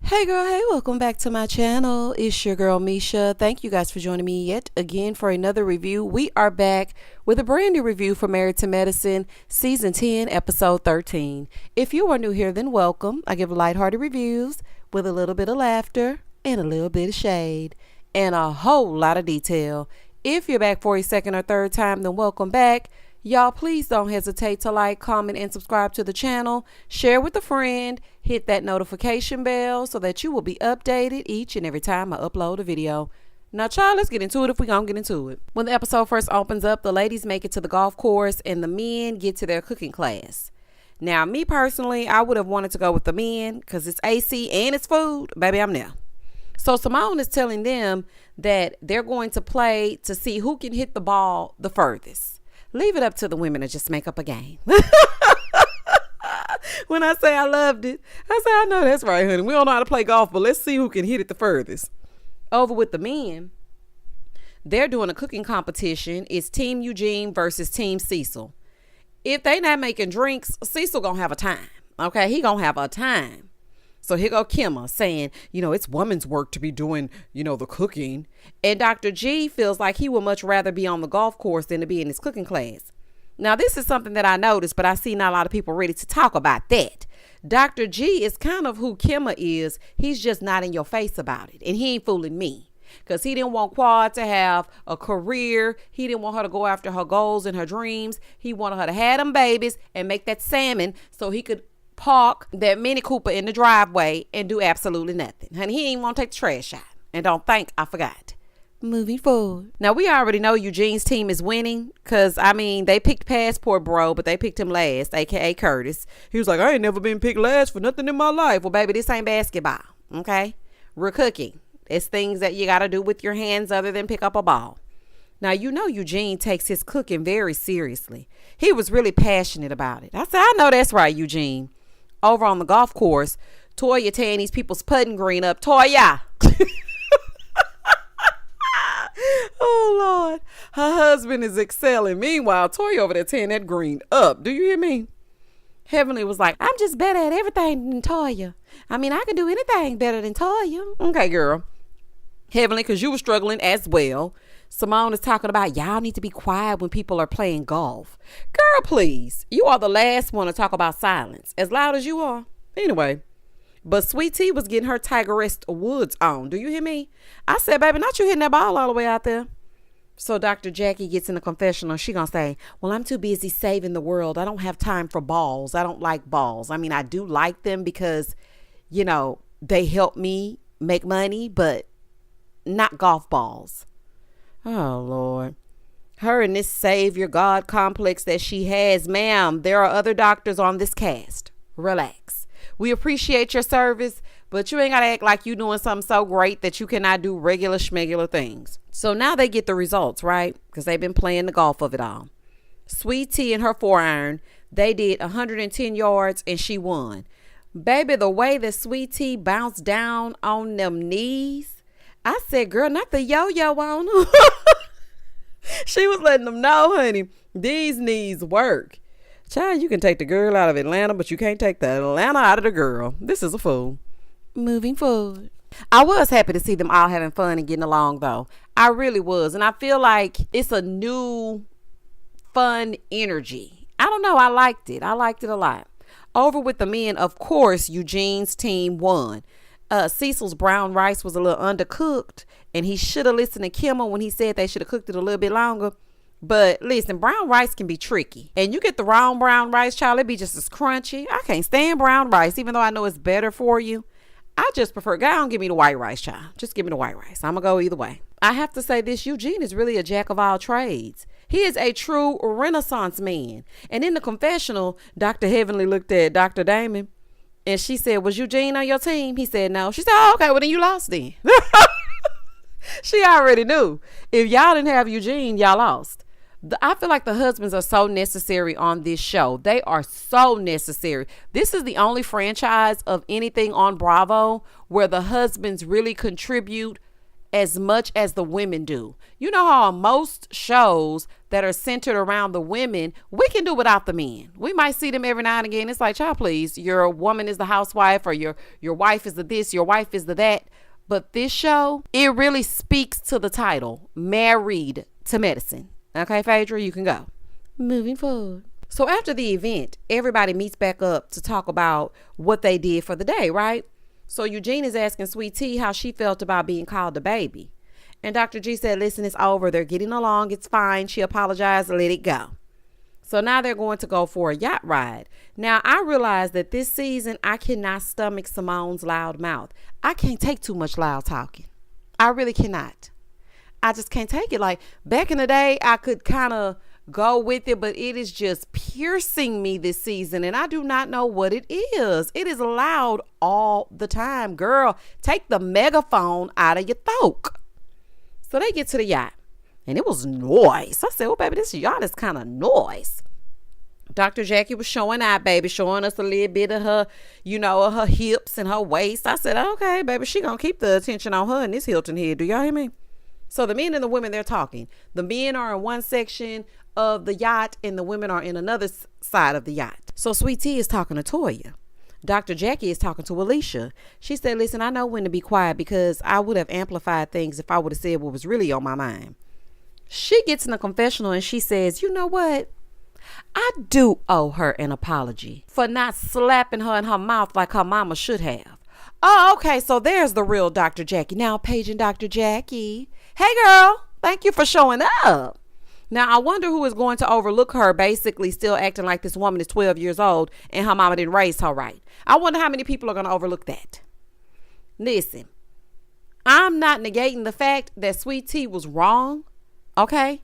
Hey girl, hey, welcome back to my channel. It's your girl Misha. Thank you guys for joining me yet again for another review. We are back with a brand new review for Married to Medicine, Season 10, Episode 13. If you are new here, then welcome. I give lighthearted reviews with a little bit of laughter and a little bit of shade and a whole lot of detail. If you're back for a second or third time, then welcome back. Y'all, please don't hesitate to like, comment, and subscribe to the channel. Share with a friend. Hit that notification bell so that you will be updated each and every time I upload a video. Now, child, let's get into it if we're going to get into it. When the episode first opens up, the ladies make it to the golf course and the men get to their cooking class. Now, me personally, I would have wanted to go with the men because it's AC and it's food. Baby, I'm there. So Simone is telling them that they're going to play to see who can hit the ball the furthest. Leave it up to the women to just make up a game. When I say I loved it, I say, I know that's right, honey. We don't know how to play golf, but let's see who can hit it the furthest. Over with the men, they're doing a cooking competition. It's Team Eugene versus Team Cecil. If they not making drinks, Cecil gonna have a time. Okay, he gonna have a time. So here go Kimma saying, it's woman's work to be doing, the cooking. And Dr. G feels like he would much rather be on the golf course than to be in his cooking class. Now, this is something that I noticed, but I see not a lot of people ready to talk about that. Dr. G is kind of who Kimma is. He's just not in your face about it. And he ain't fooling me. Because he didn't want Quad to have a career. He didn't want her to go after her goals and her dreams. He wanted her to have them babies and make that salmon so he could park that Mini Cooper in the driveway and do absolutely nothing. Honey, he ain't want to take the trash out. And don't think I forgot. Moving forward. Now, we already know Eugene's team is winning because, they picked Passport Bro, but they picked him last, a.k.a. Curtis. He was like, I ain't never been picked last for nothing in my life. Well, baby, this ain't basketball, okay? We're cooking. It's things that you got to do with your hands other than pick up a ball. Now, Eugene takes his cooking very seriously. He was really passionate about it. I said, I know that's right, Eugene. Over on the golf course, Toya tearing these people's putting green up. Toya! Oh, Lord. Her husband is excelling. Meanwhile, Toya over there tearing that green up. Do you hear me? Heavenly was like, I'm just better at everything than Toya. I can do anything better than Toya. Okay, girl. Heavenly, because you were struggling as well. Simone is talking about y'all need to be quiet when people are playing golf. Girl, please. You are the last one to talk about silence. As loud as you are. Anyway. But Sweet Tea was getting her Tigeress Woods on. Do you hear me? I said, baby, not you hitting that ball all the way out there. So Dr. Jackie gets in the confessional. She gonna say, well, I'm too busy saving the world. I don't have time for balls. I don't like balls. I do like them because, they help me make money, but not golf balls. Oh, Lord. Her and this savior God complex that she has, ma'am, there are other doctors on this cast. Relax. We appreciate your service, but you ain't got to act like you doing something so great that you cannot do regular schmegular things. So now they get the results, right? Because they've been playing the golf of it all. Sweet Tea and her 4-iron, they did 110 yards and she won. Baby, the way that Sweet Tea bounced down on them knees, I said, girl, not the yo-yo on her. She was letting them know, honey, these knees work. Child, you can take the girl out of Atlanta, but you can't take the Atlanta out of the girl. This is a fool. Moving forward. I was happy to see them all having fun and getting along, though. I really was. And I feel like it's a new, fun energy. I don't know. I liked it. I liked it a lot. Over with the men, of course, Eugene's team won. Cecil's brown rice was a little undercooked, and he should have listened to Kimmel when he said they should have cooked it a little bit longer. But listen, brown rice can be tricky. And you get the wrong brown rice, child, it be just as crunchy. I can't stand brown rice, even though I know it's better for you. I just prefer, God, don't give me the white rice, child. Just give me the white rice. I'm going to go either way. I have to say this, Eugene is really a jack of all trades. He is a true Renaissance man. And in the confessional, Dr. Heavenly looked at Dr. Damon and she said, was Eugene on your team? He said, no. She said, oh, okay, well then you lost then. She already knew. If y'all didn't have Eugene, y'all lost. I feel like the husbands are so necessary on this show. They are so necessary. This is the only franchise of anything on Bravo where the husbands really contribute as much as the women do. You know how on most shows, that are centered around the women, we can do without the men. We might see them every now and again. It's like, child, please, your woman is the housewife, or your wife is the this, your wife is the that. But this show, it really speaks to the title, Married to Medicine. Okay, Phaedra, you can go. Moving forward. So after the event, everybody meets back up to talk about what they did for the day, right? So Eugene is asking Sweet Tea how she felt about being called a baby. And Dr. G said, listen, it's over. They're getting along. It's fine. She apologized. Let it go. So now they're going to go for a yacht ride. Now, I realize that this season, I cannot stomach Simone's loud mouth. I can't take too much loud talking. I really cannot. I just can't take it. Like back in the day, I could kind of go with it, but it is just piercing me this season, and I do not know what it is. It is loud all the time. Girl, take the megaphone out of your throat. So they get to the yacht, and it was noise. I said, oh, baby, this yacht is kind of noise. Dr. Jackie was showing out, baby, showing us a little bit of her, her hips and her waist. I said, okay, baby, she gonna keep the attention on her in this Hilton Head. Do y'all hear me? So the men and the women, they're talking. The men are in one section of the yacht, and the women are in another side of the yacht. So Sweet Tea is talking to Toya. Dr. Jackie is talking to Alicia. She said, listen, I know when to be quiet, because I would have amplified things if I would have said what was really on my mind. She gets in the confessional and she says, you know what? I do owe her an apology for not slapping her in her mouth like her mama should have. Oh, okay. So there's the real Dr. Jackie. Now, paging Dr. Jackie. Hey, girl. Thank you for showing up. Now, I wonder who is going to overlook her basically still acting like this woman is 12 years old and her mama didn't raise her right. I wonder how many people are going to overlook that. Listen, I'm not negating the fact that Sweet Tea was wrong, okay?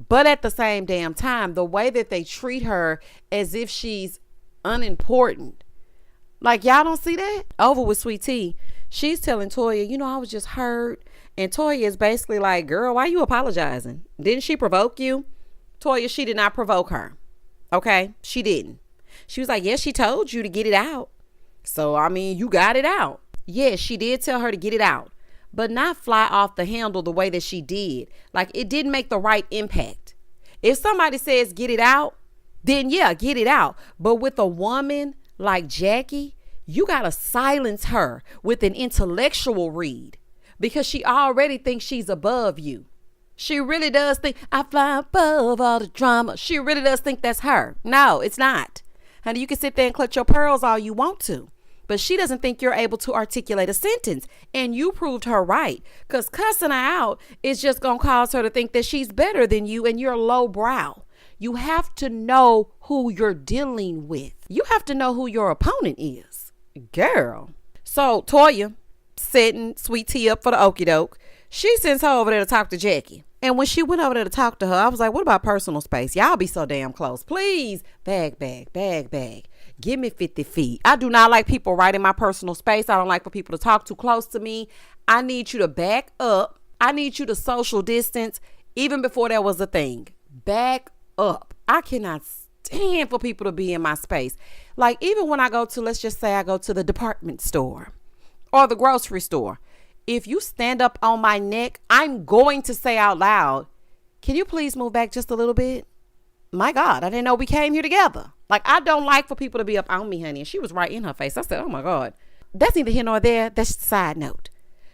But at the same damn time, the way that they treat her as if she's unimportant. Like, y'all don't see that? Over with Sweet Tea, she's telling Toya, I was just hurt. And Toya is basically like, girl, why you apologizing? Didn't she provoke you? Toya, she did not provoke her. Okay? She didn't. She was like, yes, she told you to get it out. So, you got it out. Yes, she did tell her to get it out. But not fly off the handle the way that she did. Like, it didn't make the right impact. If somebody says get it out, then yeah, get it out. But with a woman like Jackie, you got to silence her with an intellectual read. Because she already thinks she's above you. She really does think, I fly above all the drama. She really does think that's her. No, it's not. Honey, you can sit there and clutch your pearls all you want to. But she doesn't think you're able to articulate a sentence. And you proved her right. Because cussing her out is just going to cause her to think that she's better than you and you're lowbrow. You have to know who you're dealing with. You have to know who your opponent is. Girl. So, Toya, setting Sweet Tea up for the okie doke, she sends her over there to talk to Jackie. And when she went over there to talk to her, I was like, what about personal space? Y'all be so damn close. Please, bag. Give me 50 feet. I do not like people right in my personal space. I don't like for people to talk too close to me. I need you to back up. I need you to social distance even before there was a thing. Back up. I cannot stand for people to be in my space. Like, even when I go to, let's just say I go to the department store or the grocery store. If you stand up on my neck, I'm going to say out loud, can you please move back just a little bit? My God, I didn't know we came here together. Like, I don't like for people to be up on me, honey. And she was right in her face. I said, oh my God, that's neither here nor there. That's just a side note.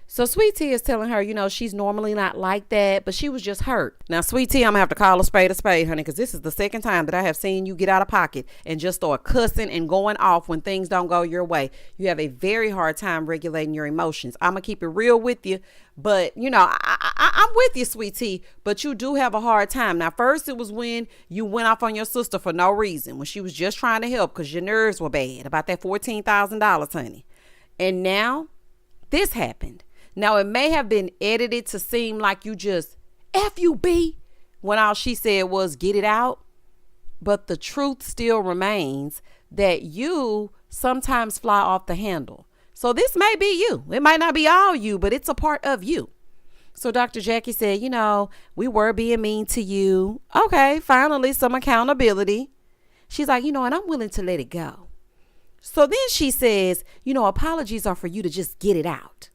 So Sweet Tea is telling her, she's normally not like that, but she was just hurt. Now, Sweet Tea, I'm going to have to call a spade, honey, because this is the second time that I have seen you get out of pocket and just start cussing and going off when things don't go your way. You have a very hard time regulating your emotions. I'm going to keep it real with you, but, I'm with you, Sweet Tea, but you do have a hard time. Now, first, it was when you went off on your sister for no reason, when she was just trying to help because your nerves were bad about that $14,000, honey. And now this happened. Now, it may have been edited to seem like you just F-U-B when all she said was get it out. But the truth still remains that you sometimes fly off the handle. So this may be you. It might not be all you, but it's a part of you. So Dr. Jackie said, we were being mean to you. Okay, finally, some accountability. She's like, and I'm willing to let it go. So then she says, apologies are for you to just get it out.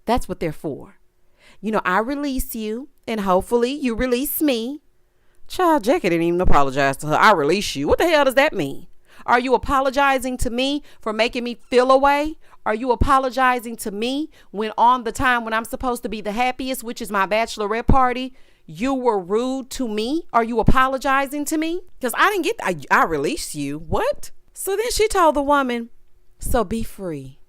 That's what they're for. I release you and hopefully you release me. Child, Jackie didn't even apologize to her. I release you. What the hell does that mean? Are you apologizing to me for making me feel away? Are you apologizing to me when on the time when I'm supposed to be the happiest, which is my bachelorette party, you were rude to me? Are you apologizing to me? Because I didn't get, I released you. What? So then she told the woman, so be free.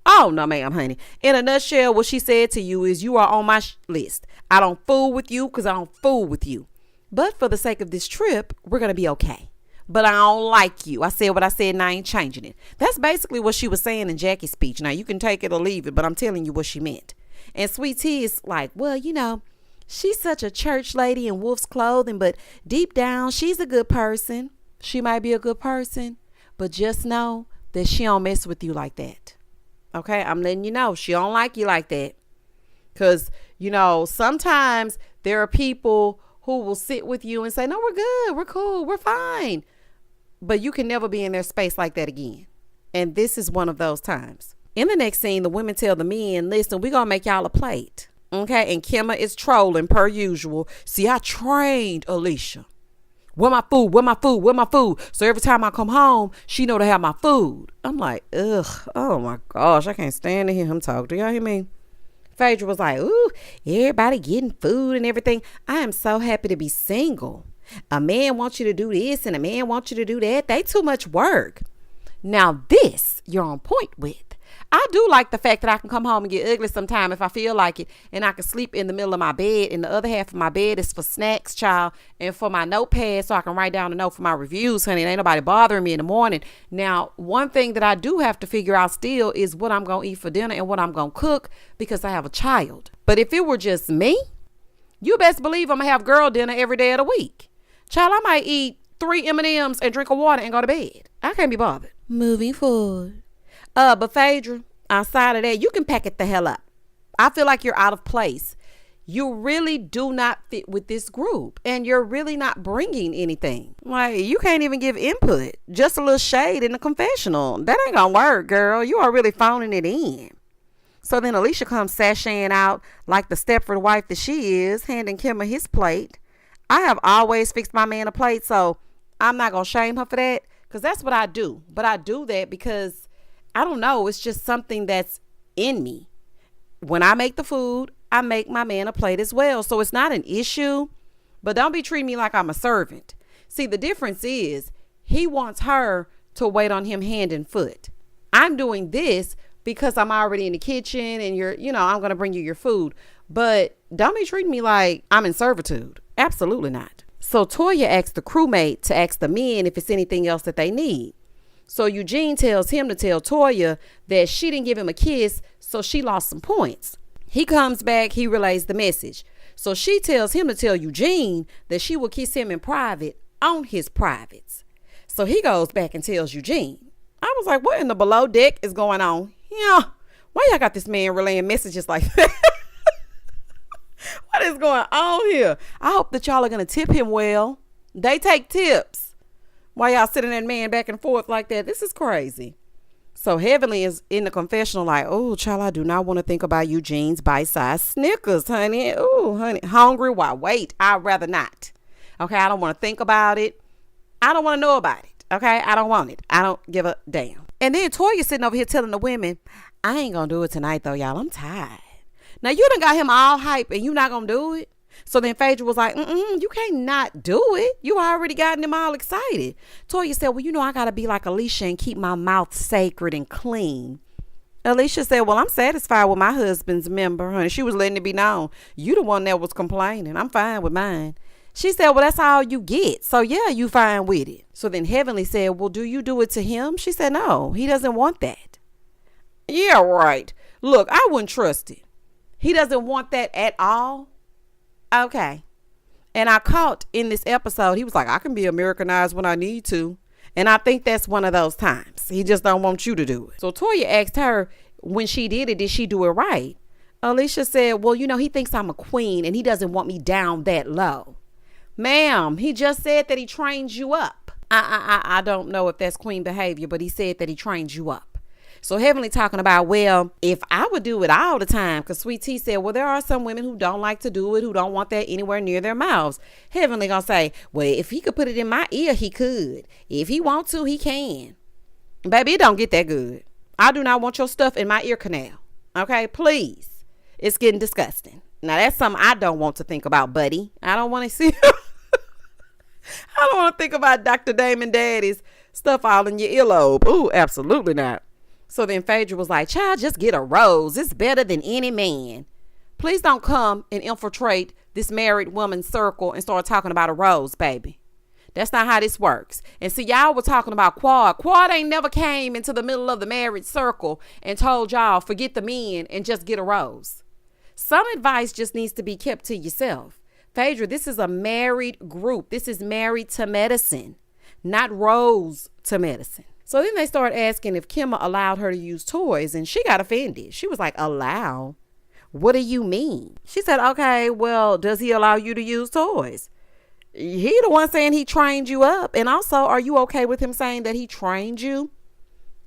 Oh, no, ma'am, honey. In a nutshell, what she said to you is you are on my list. I don't fool with you because I don't fool with you. But for the sake of this trip, we're going to be okay. But I don't like you. I said what I said and I ain't changing it. That's basically what she was saying in Jackie's speech. Now, you can take it or leave it, but I'm telling you what she meant. And Sweet Tea is like, well, you know, she's such a church lady in wolf's clothing, but deep down, she's a good person. She might be a good person, but just know that she don't mess with you like that. Okay, I'm letting you know she don't like you like that. Because, you know, sometimes there are people who will sit with you and say, no, we're good, we're cool, we're fine. But you can never be in their space like that again. And this is one of those times. In the next scene, the women tell the men, listen, we're going to make y'all a plate. Okay, and Kimma is trolling per usual. See, I trained Alicia. Where my food? Where my food? Where my food? So every time I come home, she know to have my food. I'm like, ugh, oh my gosh, I can't stand to hear him talk. Do y'all hear me? Phaedra was like, ooh, everybody getting food and everything. I am so happy to be single. A man wants you to do this and a man wants you to do that. They too much work. Now this, you're on point with. I do like the fact that I can come home and get ugly sometime if I feel like it, and I can sleep in the middle of my bed, and the other half of my bed is for snacks, child, and for my notepad so I can write down a note for my reviews, honey. Ain't nobody bothering me in the morning. Now, one thing that I do have to figure out still is what I'm going to eat for dinner and what I'm going to cook because I have a child. But if it were just me, you best believe I'm going to have girl dinner every day of the week. Child, I might eat 3 M&Ms and drink a water and go to bed. I can't be bothered. Moving forward. But Phaedra, outside of that, you can pack it the hell up. I feel like you're out of place. You really do not fit with this group, and you're really not bringing anything. Like, you can't even give input. Just a little shade in the confessional. That ain't gonna work, girl. You are really phoning it in. So then Alicia comes sashaying out like the Stepford wife that she is, handing Kimma his plate. I have always fixed my man a plate, so I'm not gonna shame her for that, because that's what I do. But I do that because I don't know. It's just something that's in me. When I make the food, I make my man a plate as well. So it's not an issue, but don't be treating me like I'm a servant. See, the difference is he wants her to wait on him hand and foot. I'm doing this because I'm already in the kitchen and I'm going to bring you your food, but don't be treating me like I'm in servitude. Absolutely not. So Toya asks the crewmate to ask the men if it's anything else that they need. So Eugene tells him to tell Toya that she didn't give him a kiss, so she lost some points. He comes back, he relays the message. So she tells him to tell Eugene that she will kiss him in private on his privates. So he goes back and tells Eugene. I was like, what in the below deck is going on? Yeah, why y'all got this man relaying messages like that? What is going on here? I hope that y'all are going to tip him well. They take tips. Why y'all sitting that man back and forth like that? This is crazy. So Heavenly is in the confessional like, oh, child, I do not want to think about Eugene's bite-sized Snickers, honey. Oh, honey, hungry? Why, wait, I'd rather not. Okay, I don't want to think about it. I don't want to know about it. Okay, I don't want it. I don't give a damn. And then Toya sitting over here telling the women, I ain't going to do it tonight, though, y'all. I'm tired. Now, you done got him all hype and you not going to do it? So then Phaedra was like, you can't not do it. You already gotten him all excited. Toya said, well, I got to be like Alicia and keep my mouth sacred and clean. Alicia said, well, I'm satisfied with my husband's member, honey. She was letting it be known. You the one that was complaining. I'm fine with mine. She said, well, that's all you get. So, yeah, you fine with it. So then Heavenly said, well, do you do it to him? She said, no, he doesn't want that. Yeah, right. Look, I wouldn't trust it. He doesn't want that at all. Okay. And I caught in this episode, he was like, I can be Americanized when I need to. And I think that's one of those times. He just don't want you to do it. So Toya asked her when she did she do it right? Alicia said, well, he thinks I'm a queen and he doesn't want me down that low. Ma'am, he just said that he trains you up. I don't know if that's queen behavior, but he said that he trains you up. So Heavenly talking about, well, if I would do it all the time, because Sweet Tea said, well, there are some women who don't like to do it, who don't want that anywhere near their mouths. Heavenly gonna say, well, if he could put it in my ear, he could. If he want to, he can. Baby, it don't get that good. I do not want your stuff in my ear canal. Okay, please. It's getting disgusting. Now, that's something I don't want to think about, buddy. I don't want to see. I don't want to think about Dr. Damon Daddy's stuff all in your earlobe. Ooh, absolutely not. So then Phaedra was like, child, just get a rose. It's better than any man. Please don't come and infiltrate this married woman's circle and start talking about a rose, baby. That's not how this works. And see, y'all were talking about Quad. Quad ain't never came into the middle of the married circle and told y'all, forget the men and just get a rose. Some advice just needs to be kept to yourself. Phaedra, this is a married group. This is married to medicine, not rose to medicine. So then they started asking if Kimma allowed her to use toys, and she got offended. She was like, allow? What do you mean? She said, okay, well, does he allow you to use toys? He the one saying he trained you up. And also, are you okay with him saying that he trained you?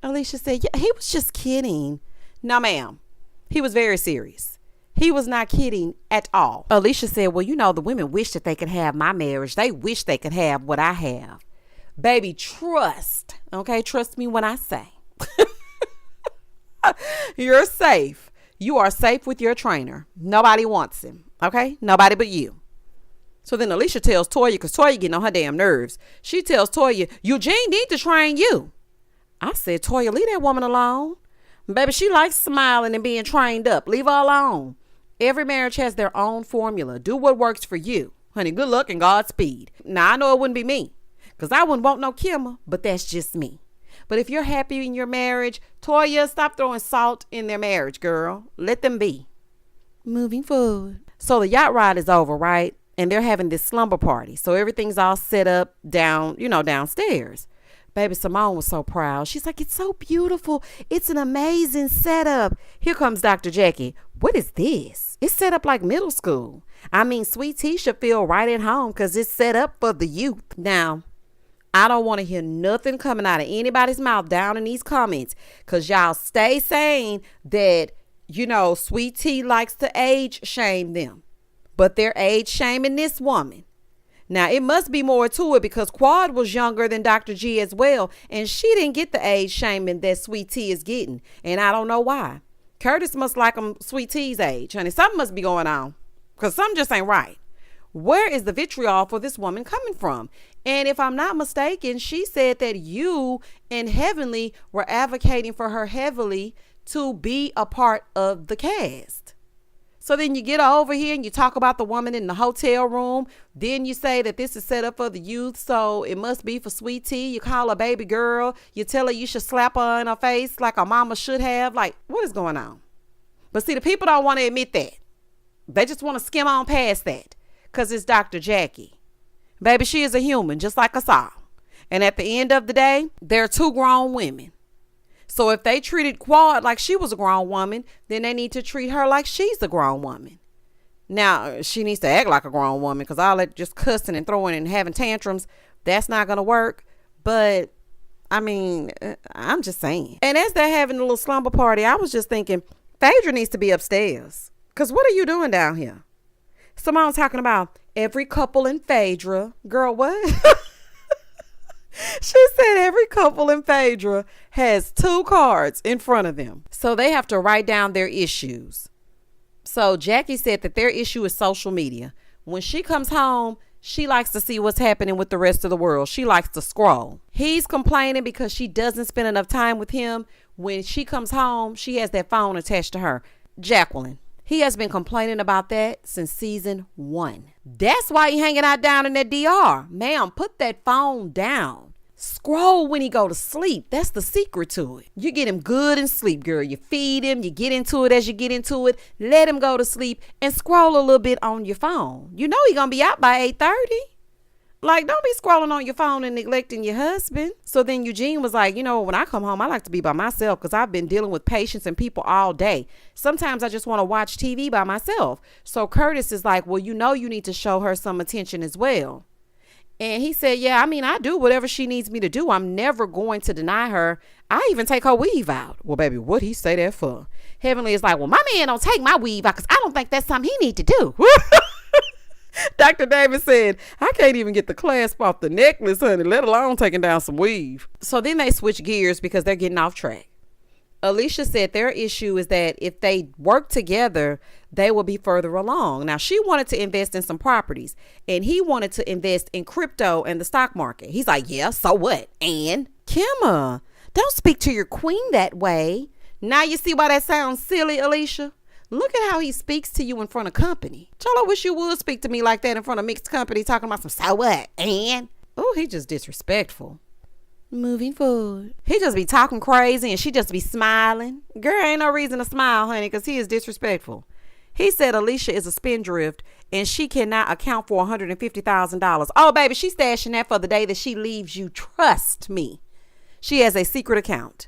Alicia said, yeah, he was just kidding. No, ma'am. He was very serious. He was not kidding at all. Alicia said, well, you know, the women wish that they could have my marriage. They wish they could have what I have. Baby, trust. Okay, trust me when I say. You're safe. You are safe with your trainer. Nobody wants him. Okay? Nobody but you. So then Alicia tells Toya, because Toya getting on her damn nerves. She tells Toya, Eugene need to train you. I said, Toya, leave that woman alone. Baby, she likes smiling and being trained up. Leave her alone. Every marriage has their own formula. Do what works for you. Honey, good luck and Godspeed. Now, I know it wouldn't be me, because I wouldn't want no Kimma, but that's just me. But if you're happy in your marriage, Toya, stop throwing salt in their marriage, girl. Let them be. Moving forward. So the yacht ride is over, right? And they're having this slumber party. So everything's all set up downstairs. Baby Simone was so proud. She's like, it's so beautiful. It's an amazing setup. Here comes Dr. Jackie. What is this? It's set up like middle school. I mean, Sweet Tea should feel right at home because it's set up for the youth. Now, I don't want to hear nothing coming out of anybody's mouth down in these comments, because y'all stay saying that, Sweet Tea likes to age shame them. But they're age shaming this woman. Now, it must be more to it, because Quad was younger than Dr. G as well, and she didn't get the age shaming that Sweet Tea is getting, and I don't know why. Curtis must like him Sweet Tea's age, honey. Something must be going on, because something just ain't right. Where is the vitriol for this woman coming from? And if I'm not mistaken, she said that you and Heavenly were advocating for her heavily to be a part of the cast. So then you get over here and you talk about the woman in the hotel room. Then you say that this is set up for the youth, so it must be for Sweet Tea. You call her baby girl. You tell her you should slap her in her face like a mama should have. Like, what is going on? But see, the people don't want to admit that. They just want to skim on past that, because it's Dr. Jackie. Baby, she is a human just like us all. And at the end of the day, they're two grown women. So if they treated Quad like she was a grown woman, then they need to treat her like she's a grown woman. Now, she needs to act like a grown woman, because all that just cussing and throwing and having tantrums, that's not going to work. But, I mean, I'm just saying. And as they're having a little slumber party, I was just thinking, Phaedra needs to be upstairs. Because what are you doing down here? Simone's talking about every couple in Phaedra. Girl, what? She said every couple in Phaedra has 2 cards in front of them. So they have to write down their issues. So Jackie said that their issue is social media. When she comes home, she likes to see what's happening with the rest of the world. She likes to scroll. He's complaining because she doesn't spend enough time with him. When she comes home, she has that phone attached to her. Jacqueline. He has been complaining about that since season 1. That's why he hanging out down in that DR. Ma'am, put that phone down. Scroll when he go to sleep. That's the secret to it. You get him good in sleep, girl. You feed him. You get into it as you get into it. Let him go to sleep and scroll a little bit on your phone. You know he gonna be out by 8:30. Like, don't be scrolling on your phone and neglecting your husband. So then Eugene was like, when I come home, I like to be by myself, because I've been dealing with patients and people all day. Sometimes I just want to watch TV by myself. So Curtis is like, well, you need to show her some attention as well. And he said, yeah, I mean, I do whatever she needs me to do. I'm never going to deny her. I even take her weave out. Well, baby, what he say that for? Heavenly is like, well, my man don't take my weave out because I don't think that's something he need to do. Dr. Davis said, I can't even get the clasp off the necklace, honey, let alone taking down some weave. So then they switch gears because they're getting off track. Alicia said their issue is that if they work together, they will be further along. Now, she wanted to invest in some properties, and he wanted to invest in crypto and the stock market. He's like, yeah, so what? And Kimma, don't speak to your queen that way. Now you see why that sounds silly, Alicia? Look at how he speaks to you in front of company. Child, I wish you would speak to me like that in front of mixed company, talking about some so what? And oh, he just disrespectful. Moving forward. He just be talking crazy and she just be smiling. Girl, ain't no reason to smile, honey, because he is disrespectful. He said Alicia is a spendthrift and she cannot account for $150,000. Oh, baby, she's stashing that for the day that she leaves you. Trust me. She has a secret account.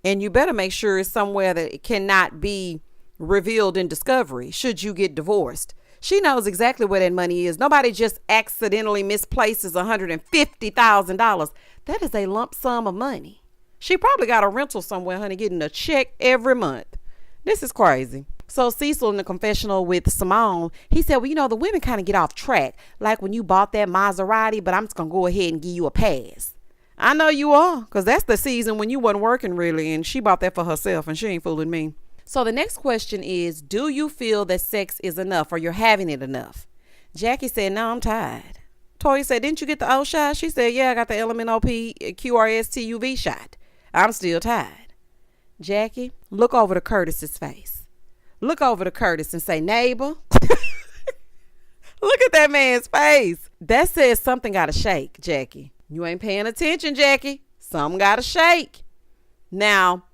And you better make sure it's somewhere that it cannot be revealed in discovery should you get divorced. She knows exactly where that money is. Nobody just accidentally misplaces $150,000. That is a lump sum of money. She probably got a rental somewhere, honey, getting a check every month. This is crazy. So Cecil in the confessional with Simone, he said, well, you know, the women kind of get off track. Like when you bought that Maserati, but I'm just going to go ahead and give you a pass. I know you are, because that's the season when you wasn't working really, and she bought that for herself, and she ain't fooling me. So the next question is, do you feel that sex is enough or you're having it enough? Jackie said, no, I'm tired. Toya said, didn't you get the O shot? She said, yeah, I got the LMNOP QRSTUV shot. I'm still tired. Jackie, look over to Curtis's face. Look over to Curtis and say, neighbor. Look at that man's face. That says something got to shake, Jackie. You ain't paying attention, Jackie. Something got to shake. Now,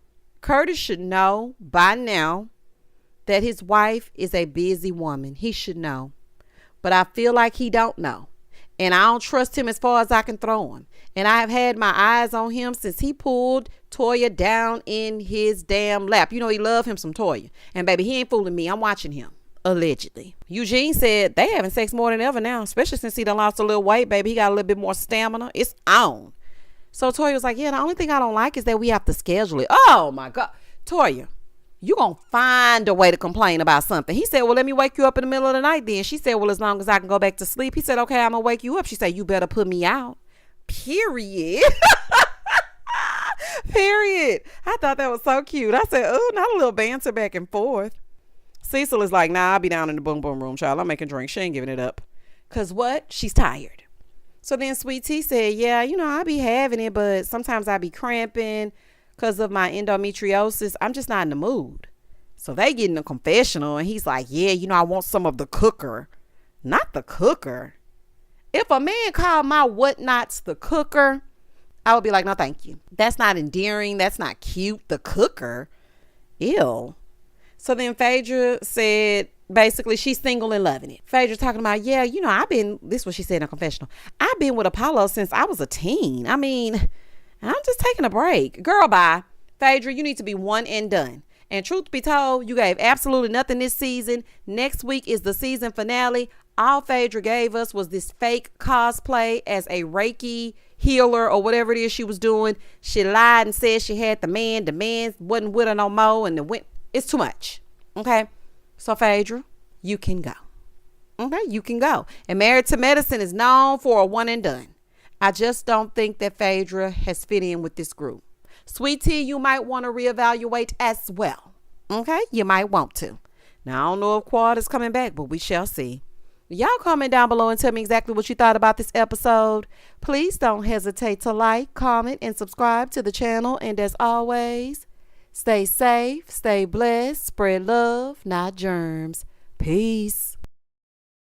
Curtis should know by now that his wife is a busy woman. He should know. But I feel like he don't know. And I don't trust him as far as I can throw him. And I have had my eyes on him since he pulled Toya down in his damn lap. You know, he love him some Toya. And baby, he ain't fooling me. I'm watching him. Allegedly. Eugene said they having sex more than ever now. Especially since he done lost a little weight, baby. He got a little bit more stamina. It's on. So Toya was like, yeah, the only thing I don't like is that we have to schedule it. Oh my God. Toya, you gonna find a way to complain about something. He said, well, let me wake you up in the middle of the night then. She said, well, as long as I can go back to sleep. He said, okay, I'm gonna wake you up. She said, you better put me out. Period. Period. I thought that was so cute. I said, oh, not a little banter back and forth. Cecil is like, nah, I'll be down in the boom boom room, child. I'm making drinks. She ain't giving it up. Cause what? She's tired. So then Sweet Tea said, yeah, you know, I be having it, but sometimes I be cramping because of my endometriosis. I'm just not in the mood. So they get in a confessional and he's like, yeah, you know, I want some of the cooker. Not the cooker. If a man called my whatnots the cooker, I would be like, no, thank you. That's not endearing. That's not cute. The cooker. Ew. So then Phaedra said, basically, she's single and loving it. Phaedra talking about, yeah, you know, this is what she said in a confessional. I've been with Apollo since I was a teen. I mean, I'm just taking a break. Girl, bye. Phaedra, you need to be one and done. And truth be told, you gave absolutely nothing this season. Next week is the season finale. All Phaedra gave us was this fake cosplay as a Reiki healer or whatever it is she was doing. She lied and said she had the man. The man wasn't with her no more. And it's too much. Okay. So Phaedra, you can go. Okay. You can go. And Married to Medicine is known for a one and done. I just don't think that Phaedra has fit in with this group. Sweet Tea, you might want to reevaluate as well. Okay. You might want to. Now, I don't know if Quad is coming back, but we shall see. Y'all comment down below and tell me exactly what you thought about this episode. Please don't hesitate to like, comment, and subscribe to the channel. And as always, stay safe, stay blessed, spread love, not germs. Peace.